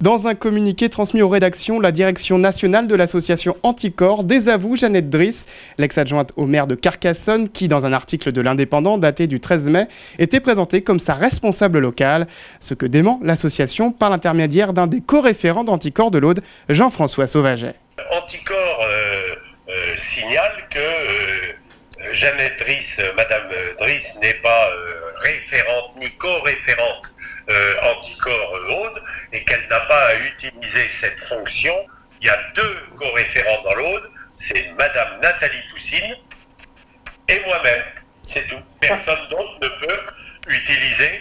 Dans un communiqué transmis aux rédactions, la direction nationale de l'association Anticorps désavoue Jeannette Driss, l'ex-adjointe au maire de Carcassonne, qui, dans un article de l'Indépendant daté du 13 mai, était présentée comme sa responsable locale. Ce que dément l'association par l'intermédiaire d'un des co-référents d'Anticorps de l'Aude, Jean-François Sauvaget. Anticorps signale que Jeannette Driss, Madame Driss, n'est pas référente ni co-référente Anticorps Aude et qu'elle n'a pas à utiliser cette fonction. Il y a deux co-référents dans l'Aude, c'est Madame Nathalie Poussine et moi-même. C'est tout. Personne d'autre ne peut utiliser,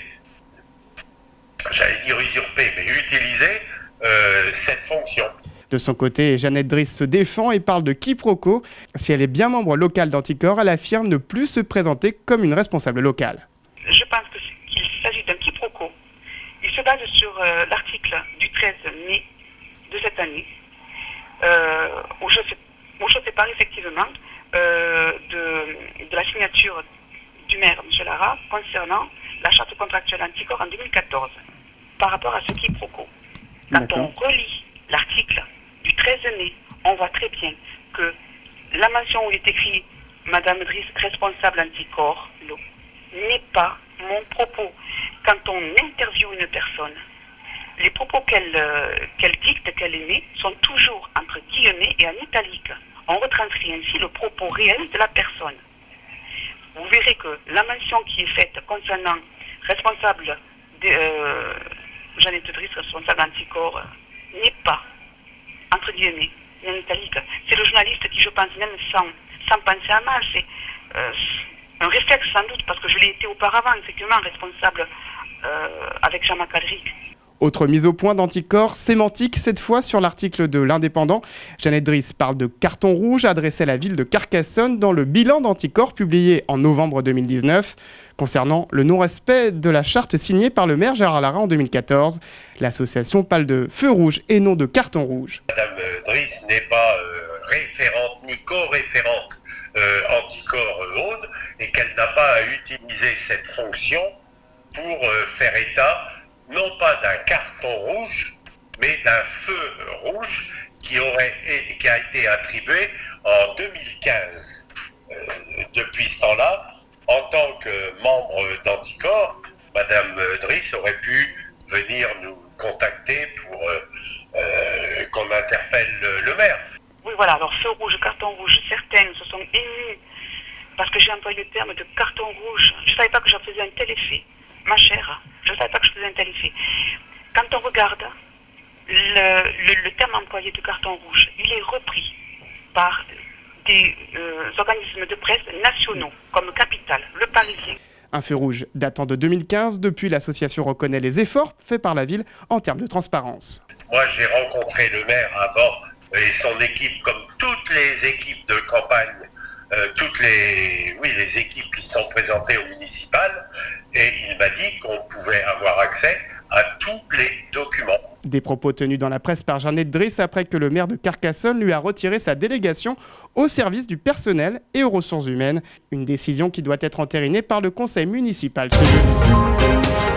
j'allais dire usurper, mais utiliser cette fonction. De son côté, Jeannette Driss se défend et parle de quiproquo. Si elle est bien membre local d'Anticorps, elle affirme ne plus se présenter comme une responsable locale. Je pense qu'il s'agit d'un quiproquo. Il se base sur l'article du 13 mai de cette année, où je fais part effectivement de la signature du maire, M. Lara, concernant la charte contractuelle Anticorps en 2014, par rapport à ce quiproquo. Quand on relit l'article du 13 mai, on voit très bien que la mention où il est écrit « Madame Driss, responsable Anticorps » n'est pas mon propos. Quand on interviewe une personne, les propos qu'elle dicte, qu'elle émet, sont toujours entre guillemets et en italique. On retranscrit ainsi le propos réel de la personne. Vous verrez que la mention qui est faite concernant responsable Jeannette Driss, responsable Anticorps, n'est pas entre guillemets et en italique. C'est le journaliste qui, je pense, même sans penser à mal, c'est un réflexe sans doute, parce que je l'ai été auparavant, effectivement, responsable avec Jean-Marc Alric. Autre mise au point d'Anticorps, sémantique, cette fois sur l'article de l'Indépendant. Jeannette Driss parle de carton rouge adressé à la ville de Carcassonne dans le bilan d'Anticorps publié en novembre 2019. Concernant le non-respect de la charte signée par le maire Gérard Lara en 2014, l'association parle de feu rouge et non de carton rouge. Madame Driss n'est pas référente ni co-référente Anticorps Aude et qu'elle n'a pas à utiliser cette fonction pour faire état non pas d'un carton rouge, mais d'un feu rouge qui a été attribué en 2015. Depuis ce temps-là, en tant que membre d'Anticorps, Madame Driss aurait pu venir nous contacter pour qu'on interpelle le maire. Oui, voilà, alors feu rouge, carton rouge, certains se sont émus parce que j'ai employé le terme de carton rouge. Je ne savais pas que je faisais un tel effet, ma chère, je ne savais pas que je faisais un tel effet. Quand on regarde le terme employé de carton rouge, il est repris par des organismes de presse nationaux, comme Capital, Le Parisien. Un feu rouge datant de 2015, depuis l'association reconnaît les efforts faits par la ville en termes de transparence. Moi j'ai rencontré le maire avant et son équipe, comme toutes les équipes de campagne, les équipes qui sont présentées au municipal, et il m'a dit qu'on pouvait avoir accès à tous les documents. Des propos tenus dans la presse par Jeannette Driss après que le maire de Carcassonne lui a retiré sa délégation au service du personnel et aux ressources humaines. Une décision qui doit être entérinée par le conseil municipal ce jeudi.